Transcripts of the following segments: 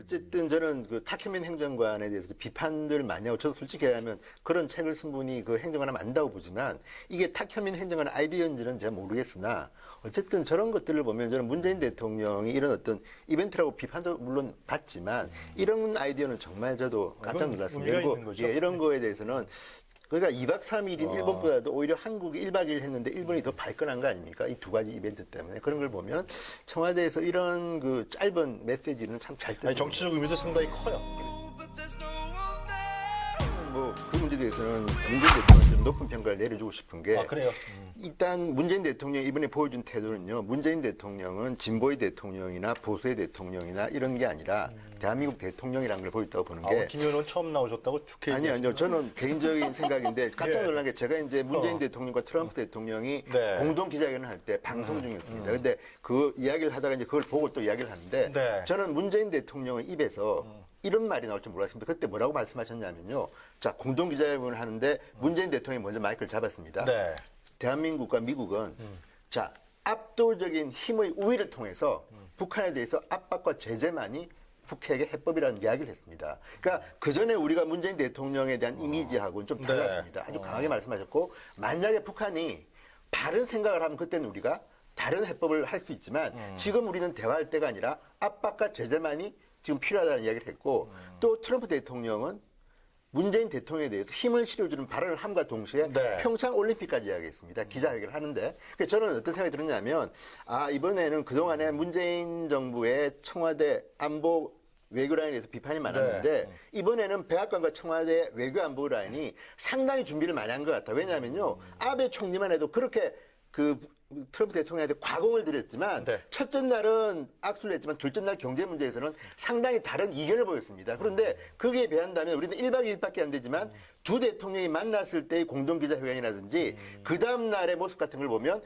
어쨌든 저는 그 탁현민 행정관에 대해서 비판들 많이 하고 저도 솔직히 얘기하면 그런 책을 쓴 분이 그 행정관을 안다고 보지만 이게 탁현민 행정관의 아이디어인지는 제가 모르겠으나 어쨌든 저런 것들을 보면 저는 문재인 대통령이 이런 어떤 이벤트라고 비판도 물론 받지만 이런 아이디어는 정말 저도 깜짝 놀랐습니다. 의미가 그리고 있는 거죠? 예, 이런 거에 대해서는 그러니까 2박 3일인 일본보다도 오히려 한국이 1박 2일 했는데 일본이 더 발끈한 거 아닙니까? 이 두 가지 이벤트 때문에. 그런 걸 보면 청와대에서 이런 그 짧은 메시지는 참 잘 뜬. 정치적 의미도 상당히 커요. 뭐 그 문제에 대해서는 문재인 대통령한테 좀 높은 평가를 내려주고 싶은 게 그래요? 일단 문재인 대통령이 이번에 보여준 태도는요. 문재인 대통령은 진보의 대통령이나 보수의 대통령이나 이런 게 아니라 대한민국 대통령이라는 걸 보였다고 보는 게 김 의원은 처음 나오셨다고 좋게 아니요. 저는 개인적인 생각인데 깜짝 예. 놀란 게 제가 이제 문재인 대통령과 트럼프 대통령이 네. 공동 기자회견을 할 때 방송 중이었습니다. 근데 그 이야기를 하다가 이제 그걸 보고 또 이야기를 하는데 네. 저는 문재인 대통령의 입에서 이런 말이 나올 줄 몰랐습니다. 그때 뭐라고 말씀하셨냐면요. 자, 공동 기자회견을 하는데 문재인 대통령이 먼저 마이크를 잡았습니다. 네. 대한민국과 미국은 자, 압도적인 힘의 우위를 통해서 북한에 대해서 압박과 제재만이 북핵의 해법이라는 이야기를 했습니다. 그러니까 그 전에 우리가 문재인 대통령에 대한 이미지하고는 좀 달랐습니다. 아주 강하게 말씀하셨고 만약에 북한이 바른 생각을 하면 그때는 우리가 다른 해법을 할 수 있지만 지금 우리는 대화할 때가 아니라 압박과 제재만이 지금 필요하다는 이야기를 했고 또 트럼프 대통령은 문재인 대통령에 대해서 힘을 실어주는 발언을 함과 동시에 네. 평창 올림픽까지 이야기했습니다. 기자회견을 하는데 저는 어떤 생각이 들었냐면 이번에는 그동안에 문재인 정부의 청와대 안보 외교 라인에 대해서 비판이 많았는데 이번에는 백악관과 청와대 외교 안보 라인이 상당히 준비를 많이 한 것 같다. 왜냐하면요. 아베 총리만 해도 그렇게 그 트럼프 대통령한테 과공을 드렸지만 첫째 날은 악수를 했지만 둘째 날 경제 문제에서는 상당히 다른 이견을 보였습니다. 그런데 거기에 비한다면 우리는 1박 2일밖에 안 되지만 두 대통령이 만났을 때의 공동기자회견이라든지 그 다음 날의 모습 같은 걸 보면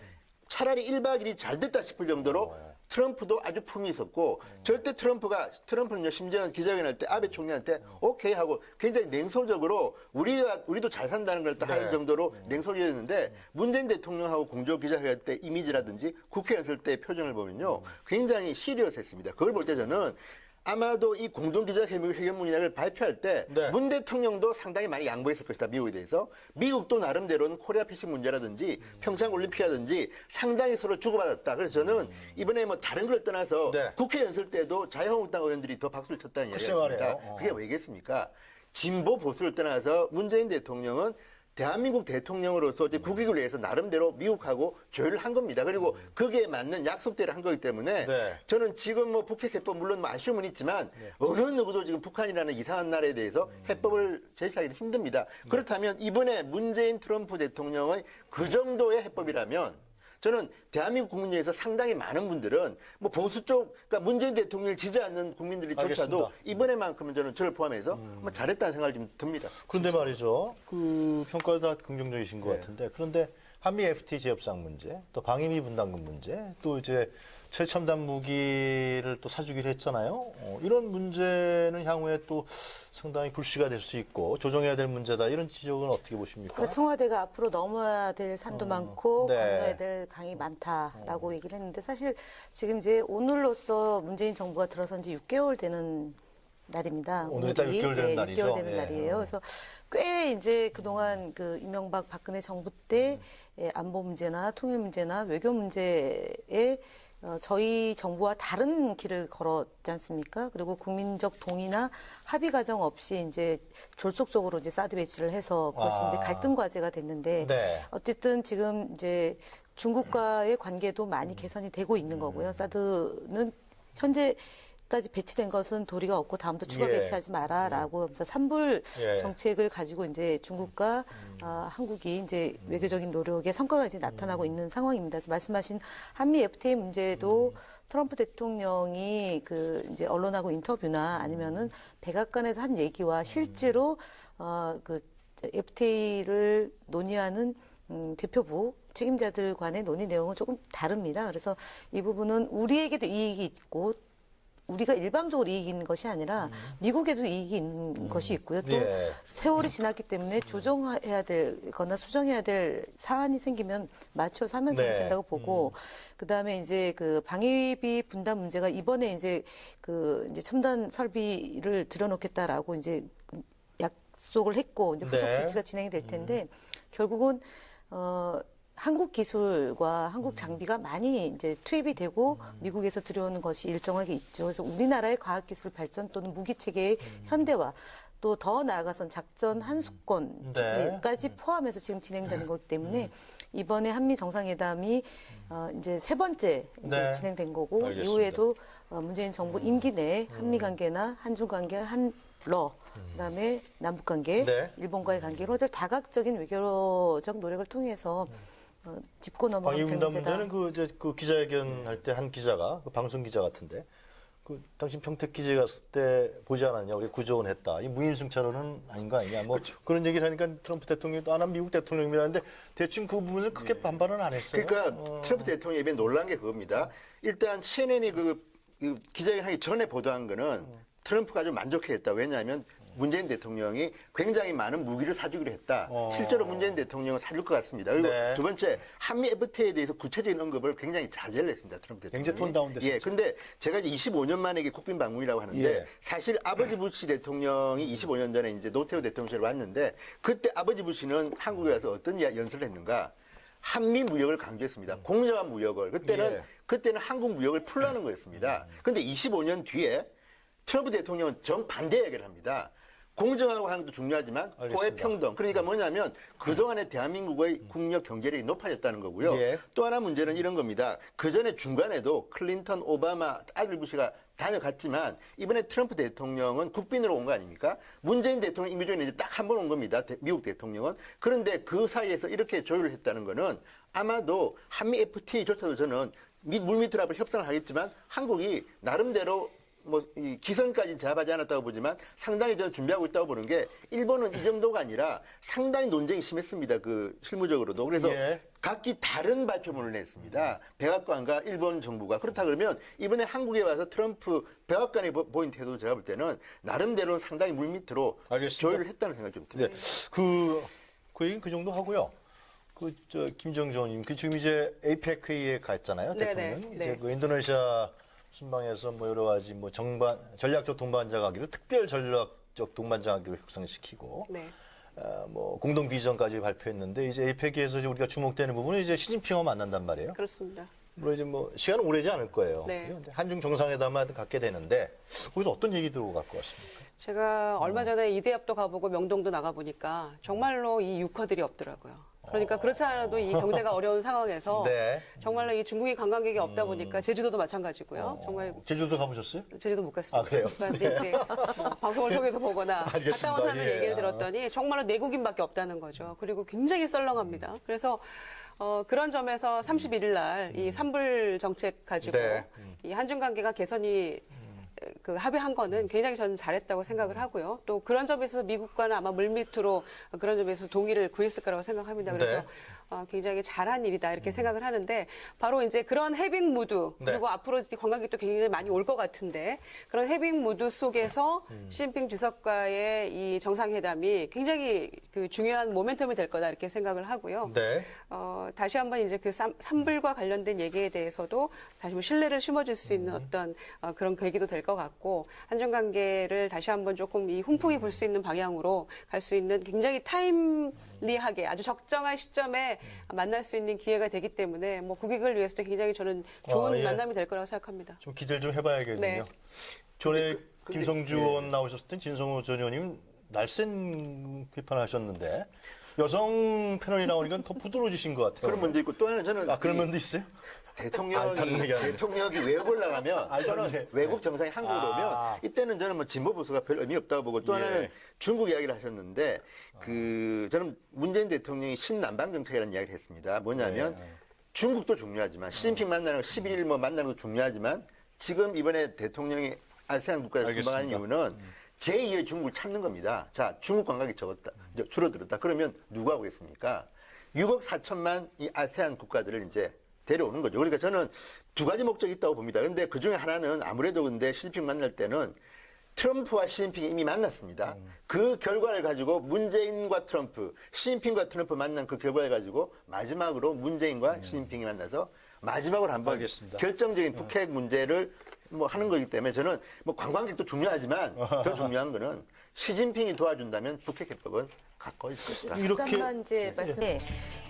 차라리 1박 2일이 잘 됐다 싶을 정도로 트럼프도 아주 품이 있었고 절대 트럼프는요 심지어 기자회견 할 때 아베 총리한테 오케이 하고 굉장히 냉소적으로 우리도 잘 산다는 걸 할 정도로 냉소적이었는데 문재인 대통령하고 공조 기자회견 때 이미지라든지 국회 연설 때 표정을 보면요 굉장히 시리어스했습니다. 그걸 볼 때 저는 아마도 이 공동기자회견문이라를 발표할 때 문 대통령도 상당히 많이 양보했을 것이다. 미국에 대해서. 미국도 나름대로는 코리아 패싱 문제라든지 평창 올림픽이라든지 상당히 서로 주고받았다. 그래서 저는 이번에 뭐 다른 걸 떠나서 국회 연설 때도 자유한국당 의원들이 더 박수를 쳤다는 이야기였습니다. 그게 왜겠습니까? 진보 보수를 떠나서 문재인 대통령은 대한민국 대통령으로서 이제 국익을 위해서 나름대로 미국하고 조율을 한 겁니다. 그리고 거기에 맞는 약속대로 한 거기 때문에 저는 지금 뭐 북핵 해법 물론 뭐 아쉬움은 있지만 어느 누구도 지금 북한이라는 이상한 나라에 대해서 해법을 제시하기는 힘듭니다. 그렇다면 이번에 문재인 트럼프 대통령의 그 정도의 해법이라면 저는 대한민국 국민 중에서 상당히 많은 분들은 뭐 보수 쪽, 그러니까 문재인 대통령을 지지하지 않는 국민들이조차도 이번에만큼은 저를 포함해서 뭐 잘했다는 생각이 좀 듭니다. 그런데 말이죠. 그 평가가 다 긍정적이신 것 같은데 그런데 한미 FTA 재협상 문제, 또 방위비 분담금 문제, 또 이제 최첨단 무기를 또 사주기로 했잖아요. 이런 문제는 향후에 또 상당히 불씨가 될 수 있고 조정해야 될 문제다. 이런 지적은 어떻게 보십니까? 그러니까 청와대가 앞으로 넘어야 될 산도 많고 건너야 될 강이 많다라고 얘기를 했는데 사실 지금 이제 오늘로써 문재인 정부가 들어선 지 6개월 되는 날입니다. 오늘이 딱 6개월 되는 날이죠. 6개월 되는 날이에요. 그래서 꽤 이제 그동안 그 이명박 박근혜 정부 때 안보 문제나 통일 문제나 외교 문제에 저희 정부와 다른 길을 걸었지 않습니까? 그리고 국민적 동의나 합의 과정 없이 이제 졸속적으로 이제 사드 배치를 해서 그것이 이제 갈등 과제가 됐는데 어쨌든 지금 이제 중국과의 관계도 많이 개선이 되고 있는 거고요. 사드는 현재까지 배치된 것은 도리가 없고 다음부터 추가 배치하지 마라라고 하면서 산불 정책을 가지고 이제 중국과 한국이 이제 외교적인 노력의 성과가 이제 나타나고 있는 상황입니다. 그래서 말씀하신 한미 FTA 문제도 트럼프 대통령이 그 이제 언론하고 인터뷰나 아니면은 백악관에서 한 얘기와 실제로 그 FTA를 논의하는 대표부 책임자들 간의 논의 내용은 조금 다릅니다. 그래서 이 부분은 우리에게도 이익이 있고 우리가 일방적으로 이익인 것이 아니라 미국에도 이익이 있는 것이 있고요. 또 예. 세월이 지났기 때문에 조정해야 되거나 수정해야 될 사안이 생기면 맞춰서 하면 저는 네. 된다고 보고 그다음에 이제 그 방위비 분담 문제가 이번에 이제 그 이제 첨단 설비를 들여놓겠다라고 이제 약속을 했고 이제 후속 네. 조치가 진행이 될 텐데 결국은 한국 기술과 한국 장비가 많이 이제 투입이 되고 미국에서 들여오는 것이 일정하게 있죠. 그래서 우리나라의 과학기술 발전 또는 무기 체계의 현대화 또 더 나아가선 작전 한수권까지 포함해서 지금 진행되는 거기 때문에 이번에 한미 정상회담이 이제 세 번째 이제 네. 진행된 거고 알겠습니다. 이후에도 문재인 정부 임기 내에 한미 관계나 한중 관계, 한러 그다음에 남북 관계, 네. 일본과의 관계로 다각적인 외교적 노력을 통해서 짚고 넘어가는 방위분담 문제다. 문제는 그 이제 그 기자회견 할 때 한 기자가 그 방송 기자 같은데 그 당신 평택 기자에 갔을 때 보지 않았냐 우리 구조원 했다 이 무임승차로는 아닌 거 아니냐 뭐 그런 얘기를 하니까 트럼프 대통령이 또 난 미국 대통령이라는데 대충 그 부분을 크게 반발은 안 했어요. 그러니까 트럼프 대통령이 이번에 놀란 게 그겁니다. 일단 CNN이 그 기자회견 하기 전에 보도한 거는 트럼프가 아주 만족해했다. 왜냐하면 문재인 대통령이 굉장히 많은 무기를 사주기로 했다. 실제로 문재인 대통령은 사줄 것 같습니다. 그리고 네. 두 번째 한미 FTA에 대해서 구체적인 언급을 굉장히 자제를 했습니다. 트럼프 대통령이. 굉장히 톤 다운됐었죠. 예, 근데 제가 이제 25년 만에 이게 국빈 방문이라고 하는데 예. 사실 아버지 부시 대통령이 25년 전에 이제 노태우 대통령실 왔는데 그때 아버지 부시는 한국에 와서 어떤 연설을 했는가? 한미 무역을 강조했습니다. 공정한 무역을. 그때는 한국 무역을 풀라는 거였습니다. 근데 25년 뒤에 트럼프 대통령은 정반대 얘기를 합니다. 공정하고 하는 것도 중요하지만 알겠습니다. 호혜 평등. 그러니까 뭐냐면 그동안에 대한민국의 국력 경제력이 높아졌다는 거고요. 예. 또 하나 문제는 이런 겁니다. 그전에 중간에도 클린턴, 오바마, 아들 부시가 다녀갔지만 이번에 트럼프 대통령은 국빈으로 온 거 아닙니까? 문재인 대통령 임기 중에 이제 딱 한 번 온 겁니다. 미국 대통령은. 그런데 그 사이에서 이렇게 조율을 했다는 거는 아마도 한미 FTA조차도 저는 물밑으로 앞으로 협상을 하겠지만 한국이 나름대로 이 기선까지 제압하지 않았다고 보지만 상당히 저는 준비하고 있다고 보는 게 일본은 이 정도가 아니라 상당히 논쟁이 심했습니다. 그 실무적으로도. 그래서 예. 각기 다른 발표문을 냈습니다. 백악관과 일본 정부가. 그렇다 그러면 이번에 한국에 와서 트럼프 백악관에 보인 태도도 제가 볼 때는 나름대로 상당히 물밑으로 알겠습니다. 조율을 했다는 생각이 좀 듭니다. 네. 그 얘기는 그 정도 하고요. 김정주 의원님, 지금 이제 APEC 회의에 갔잖아요, 네네. 대통령. 네. 이제 그 인도네시아 순방에서 뭐 여러 가지 뭐 전략적 동반자관계를 특별 전략적 동반자관계로 혁상시키고 네. 뭐 공동 비전까지 발표했는데 이제 APEC에서 우리가 주목되는 부분은 이제 시진핑하고 만난단 말이에요. 그렇습니다. 물론 이제 뭐 시간은 오래지 않을 거예요. 네. 한중 정상회담을 갖게 되는데 거기서 어떤 얘기 들고 갈 것 같습니까? 제가 얼마 전에 이대협도 가보고 명동도 나가보니까 정말로 이 유커들이 없더라고요. 그러니까 그렇지 않아도 이 경제가 어려운 상황에서 네. 정말로 이 중국인 관광객이 없다 보니까 제주도도 마찬가지고요. 정말 제주도 가보셨어요? 제주도 못 갔습니다. 아, 그래요? 그런데 이제 뭐 방송을 통해서 보거나 알겠습니다. 갔다 온 사람들 예. 얘기를 들었더니 정말로 내국인밖에 없다는 거죠. 그리고 굉장히 썰렁합니다. 그래서 그런 점에서 31일 날 이 산불 정책 가지고 네. 이 한중 관계가 개선이 그 합의한 거는 굉장히 저는 잘했다고 생각을 하고요. 또 그런 점에서 미국과는 아마 물밑으로 그런 점에서 동의를 구했을 거라고 생각합니다. 그래서 네. 굉장히 잘한 일이다 이렇게 생각을 하는데 바로 이제 그런 해빙 무드 그리고 네. 앞으로 관광객도 굉장히 많이 올 것 같은데 그런 해빙 무드 속에서 시진핑 주석과의 이 정상회담이 굉장히 그 중요한 모멘텀이 될 거다 이렇게 생각을 하고요. 네. 다시 한번 이제 그 산불과 관련된 얘기에 대해서도 다시 한번 신뢰를 심어줄 수 있는 어떤 그런 계기도 될 것 같고 한중 관계를 다시 한번 조금 이 훈풍이 불 수 있는 방향으로 갈 수 있는 굉장히 타임리하게 아주 적정한 시점에 만날 수 있는 기회가 되기 때문에 뭐 국익을 위해서도 굉장히 저는 좋은 예. 만남이 될 거라고 생각합니다. 좀 기대를 좀 해봐야겠군요. 네. 전에 김성주 의원 나오셨을 땐 진성호 전 의원님 날쌘 비판을 하셨는데 여성 패널이 나오니까 더 부드러워지신 것 같아요. 그런 문제 있고 또 하나는 저는 그런 면도 있어요? 다른 얘기 아니에요. 대통령이 외국을 나가면 다른 저는 얘기. 외국 정상이 한국으로 오면 이때는 저는 뭐 진보 보수가 별 의미 없다고 보고 또 하나는 중국 이야기를 하셨는데 저는 문재인 대통령이 신남방 정책이라는 이야기를 했습니다. 뭐냐면 중국도 중요하지만 시진핑 만나는 거 11일 뭐 만나는 것도 중요하지만 지금 이번에 대통령이 아세안 국가에 순방한 이유는 제2의 중국을 찾는 겁니다. 자, 중국 관광객이 줄어들었다. 그러면 누가 오겠습니까? 6억 4천만 이 아세안 국가들을 이제 데려오는 거죠. 그러니까 저는 두 가지 목적이 있다고 봅니다. 근데 그 중에 하나는 아무래도 근데 시진핑 만날 때는 트럼프와 시진핑이 이미 만났습니다. 그 결과를 가지고 문재인과 트럼프, 시진핑과 트럼프 만난 그 결과를 가지고 마지막으로 문재인과 시진핑이 만나서 마지막으로 한번 알겠습니다. 결정적인 북핵 문제를 뭐 하는 거기 때문에 저는 뭐 관광객도 중요하지만 더 중요한 거는 시진핑이 도와준다면 북핵 해법은 가까워질 것이다. 잠깐만 이제 말씀해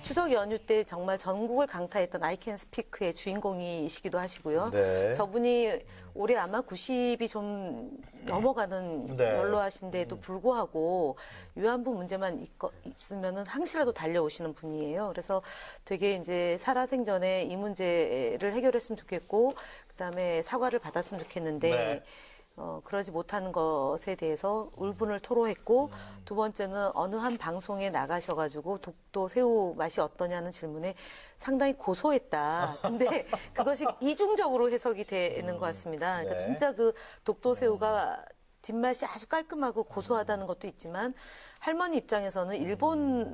추석 연휴 때 정말 전국을 강타했던 I Can Speak의 주인공이시기도 하시고요. 네. 저분이 올해 아마 90이 좀 넘어가는 네. 연로하신데도 불구하고 위안부 문제만 있으면은 항시라도 달려오시는 분이에요. 그래서 되게 이제 살아생전에 이 문제를 해결했으면 좋겠고 그다음에 사과를 받았으면 좋겠는데 네. 그러지 못하는 것에 대해서 울분을 토로했고 두 번째는 어느 한 방송에 나가셔가지고 독도 새우 맛이 어떠냐는 질문에 상당히 고소했다. 근데 그것이 이중적으로 해석이 되는 것 같습니다. 그러니까 네. 진짜 그 독도 새우가 뒷맛이 아주 깔끔하고 고소하다는 것도 있지만 할머니 입장에서는 일본이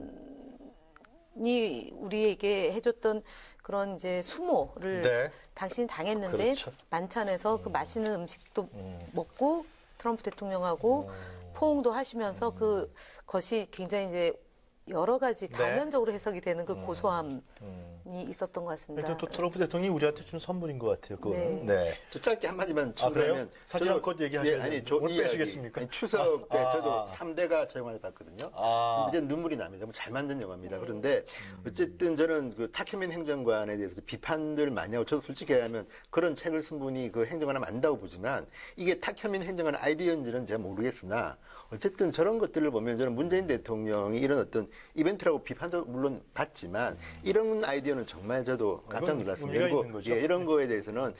우리에게 해줬던 그런 이제 수모를 네. 당신이 당했는데 그렇죠. 만찬에서 그 맛있는 음식도 먹고 트럼프 대통령하고 포옹도 하시면서 그것이 굉장히 이제 여러 가지 네. 다면적으로 해석이 되는 그 고소함이 있었던 것 같습니다. 일단 또 트럼프 대통령이 우리한테 준 선물인 것 같아요. 그거는. 네. 저 짧게 한마디만 아, 그래요? 추가하면 사진 한 컷 얘기하셔야 아니, 돼요. 저 오늘 이야기. 빼시겠습니까? 아니, 추석 때 저도 3대가 저 영화를 봤거든요. 아. 근데 눈물이 납니다. 너무 잘 만든 영화입니다. 그런데 어쨌든 저는 그 타케민 행정관에 대해서 비판들 많이 하고 저도 솔직히 얘기하면 그런 책을 쓴 분이 그 행정관을 안다고 보지만 이게 타케민 행정관 아이디어인지는 제가 모르겠으나 어쨌든 저런 것들을 보면 저는 문재인 대통령이 이런 어떤 이벤트라고 비판도 물론 받지만 이런 아이디어는 정말 저도 깜짝 놀랐습니다. 의미가 그리고 있는 거죠. 예, 이런 거에 대해서는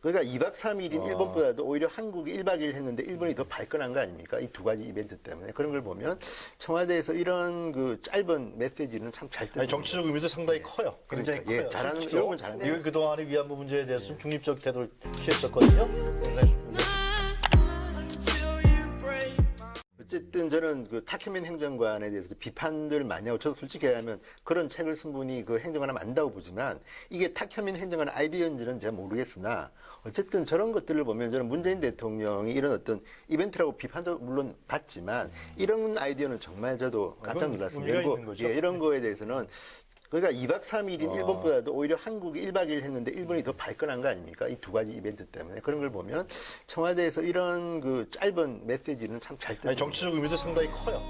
그러니까 2박 3일인 일본보다도 오히려 한국이 1박 2일 했는데 일본이 더 발끈한 거 아닙니까? 이 두 가지 이벤트 때문에. 그런 걸 보면 청와대에서 이런 그 짧은 메시지는 참 잘 아니, 정치적 의미도 상당히 커요. 굉장히 그러니까, 예, 커요. 잘하는, 실제로. 이런 건 잘하는 거예요. 이건 그동안의 위안부 문제에 대해서는 중립적 태도를 취했었거든요. 네. 어쨌든 저는 그 타케민 행정관에 대해서 비판들 많이 하고 저도 솔직히 얘기하면 그런 책을 쓴 분이 그 행정관을 안다고 보지만 이게 타케민 행정관 아이디어인지는 제가 모르겠으나 어쨌든 저런 것들을 보면 저는 문재인 대통령이 이런 어떤 이벤트라고 비판도 물론 받지만 이런 아이디어는 정말 저도 깜짝 놀랐습니다. 의미가 그리고 있는 거죠. 예, 이런 거에 대해서는 그러니까 2박 3일인 일본보다도 오히려 한국이 1박 2일 했는데 일본이 더 발끈한 거 아닙니까? 이 두 가지 이벤트 때문에. 그런 걸 보면 청와대에서 이런 그 짧은 메시지는 참 잘 아니, 정치적 의미도 상당히 커요.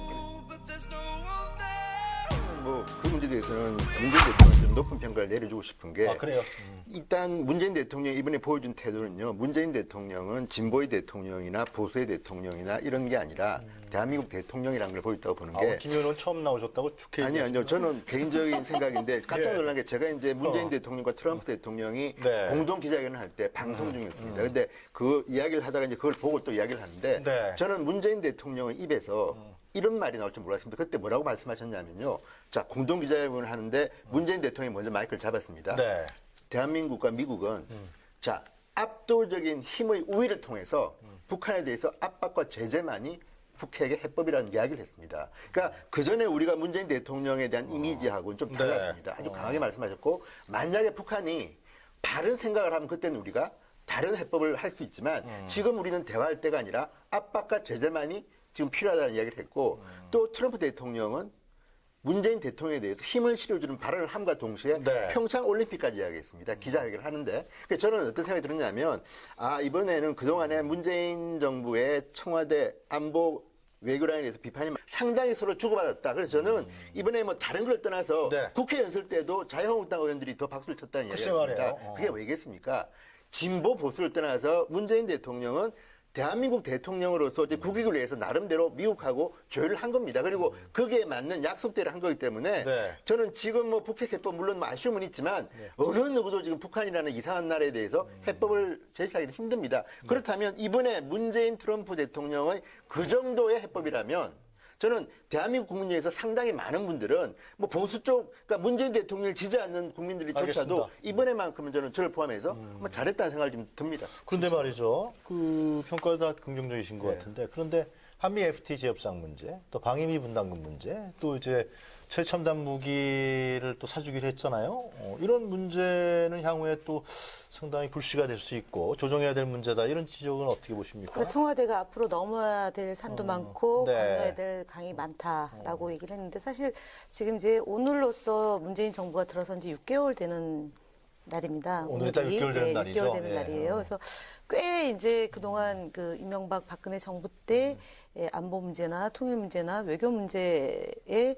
뭐 그 문제에 대해서는 문재인 대통령이 좀 높은 평가를 내려주고 싶은 게 아, 그래요? 일단 문재인 대통령이 이번에 보여준 태도는요. 문재인 대통령은 진보의 대통령이나 보수의 대통령이나 이런 게 아니라 대한민국 대통령이라는 걸 보였다고 보는 게 김 의원은 처음 나오셨다고 축해 아니요. 저는 개인적인 생각인데 깜짝 놀란 게 제가 이제 문재인 대통령과 트럼프 대통령이 네. 공동 기자회견을 할 때 방송 중이었습니다. 근데 그 이야기를 하다가 이제 그걸 보고 또 이야기를 하는데 네. 저는 문재인 대통령의 입에서 이런 말이 나올 줄 몰랐습니다. 그때 뭐라고 말씀하셨냐면요. 자, 공동 기자회견을 하는데 문재인 대통령이 먼저 마이크를 잡았습니다. 네. 대한민국과 미국은 자, 압도적인 힘의 우위를 통해서 북한에 대해서 압박과 제재만이 북핵의 해법이라는 이야기를 했습니다. 그러니까 그 전에 우리가 문재인 대통령에 대한 이미지하고는 좀 달랐습니다. 아주 강하게 말씀하셨고 만약에 북한이 다른 생각을 하면 그때는 우리가 다른 해법을 할 수 있지만 지금 우리는 대화할 때가 아니라 압박과 제재만이 지금 필요하다는 이야기를 했고 또 트럼프 대통령은 문재인 대통령에 대해서 힘을 실어주는 발언을 함과 동시에 네. 평창 올림픽까지 이야기했습니다. 기자회견을 하는데 그러니까 저는 어떤 생각이 들었냐면 이번에는 그동안에 문재인 정부의 청와대 안보 외교라인에 대해서 비판이 상당히 서로 주고받았다. 그래서 저는 이번에 뭐 다른 걸 떠나서 네. 국회 연설 때도 자유한국당 의원들이 더 박수를 쳤다는 글쎄 이야기였습니다. 말이에요. 그게 왜겠습니까? 진보 보수를 떠나서 문재인 대통령은 대한민국 대통령으로서 이제 국익을 위해서 나름대로 미국하고 조율을 한 겁니다. 그리고 거기에 맞는 약속대로 한 거기 때문에 네. 저는 지금 뭐 북핵 해법 물론 뭐 아쉬움은 있지만 어느 누구도 지금 북한이라는 이상한 나라에 대해서 해법을 제시하기는 힘듭니다. 그렇다면 이번에 문재인 트럼프 대통령의 그 정도의 해법이라면 저는 대한민국 국민 중에서 상당히 많은 분들은 뭐 보수 쪽, 그러니까 문재인 대통령을 지지 않는 국민들조차도 알겠습니다. 이번에만큼은 저는 저를 포함해서 뭐 잘했다는 생각이 좀 듭니다. 그런데 말이죠. 그 평가가 다 긍정적이신 것 같은데 그런데 한미 FTA 재협상 문제, 또 방위비 분담금 문제, 또 이제 최첨단 무기를 또 사주기로 했잖아요. 이런 문제는 향후에 또 상당히 불씨가 될 수 있고 조정해야 될 문제다. 이런 지적은 어떻게 보십니까? 그러니까 청와대가 앞으로 넘어야 될 산도 많고 네. 건너야 될 강이 많다라고 얘기를 했는데 사실 지금 이제 오늘로써 문재인 정부가 들어선 지 6개월 되는 날입니다. 오늘이 딱 6개월 되는 날이죠. 6개월 되는 예. 날이에요. 그래서 꽤 이제 그동안 그 이명박 박근혜 정부 때 안보 문제나 통일 문제나 외교 문제에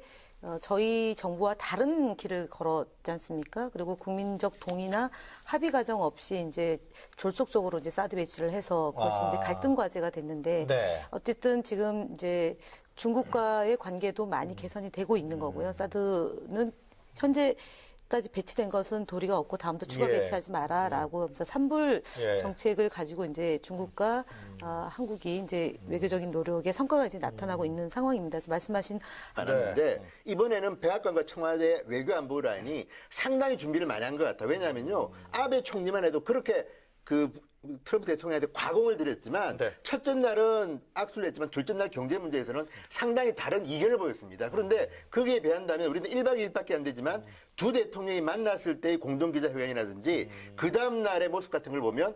저희 정부와 다른 길을 걸었지 않습니까? 그리고 국민적 동의나 합의 과정 없이 이제 졸속적으로 이제 사드 배치를 해서 그것이 이제 갈등 과제가 됐는데 네. 어쨌든 지금 이제 중국과의 관계도 많이 개선이 되고 있는 거고요. 사드는 현재까지 배치된 것은 도리가 없고 다음부터 추가 예. 배치하지 마라라고 하면서 산불 예. 정책을 가지고 이제 중국과 한국이 이제 외교적인 노력의 성과가 이제 나타나고 있는 상황입니다. 그래서 말씀하신 많았는데 이번에는 백악관과 청와대 외교안보 라인이 상당히 준비를 많이 한 것 같아요. 왜냐하면요. 아베 총리만 해도 그렇게 그 트럼프 대통령한테 과공을 들였지만 네. 첫째 날은 악수를 했지만 둘째 날 경제 문제에서는 상당히 다른 이견을 보였습니다. 그런데 거기에 비한다면 우리는 1박 2일밖에 안 되지만 두 대통령이 만났을 때의 공동기자회견이라든지 그 다음 날의 모습 같은 걸 보면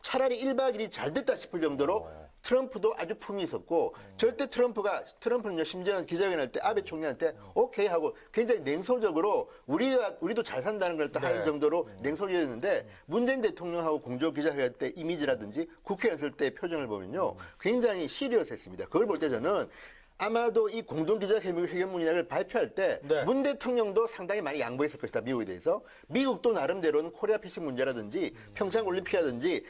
차라리 1박 2일이 잘 됐다 싶을 정도로 트럼프도 아주 품이 있었고 절대 트럼프는요 심지어 기자회견할 때 아베 총리한테 오케이 하고 굉장히 냉소적으로 우리도 잘 산다는 걸 할 정도로 냉소적이었는데 문재인 대통령하고 공조 기자회견 때 이미지라든지 국회 연설 때 표정을 보면요 굉장히 시리어스했습니다. 그걸 볼 때 저는 아마도 이 공동기자회견문이라를 발표할 때 문 대통령도 상당히 많이 양보했을 것이다. 미국에 대해서. 미국도 나름대로는 코리아 피싱 문제라든지 평창 올림픽이라든지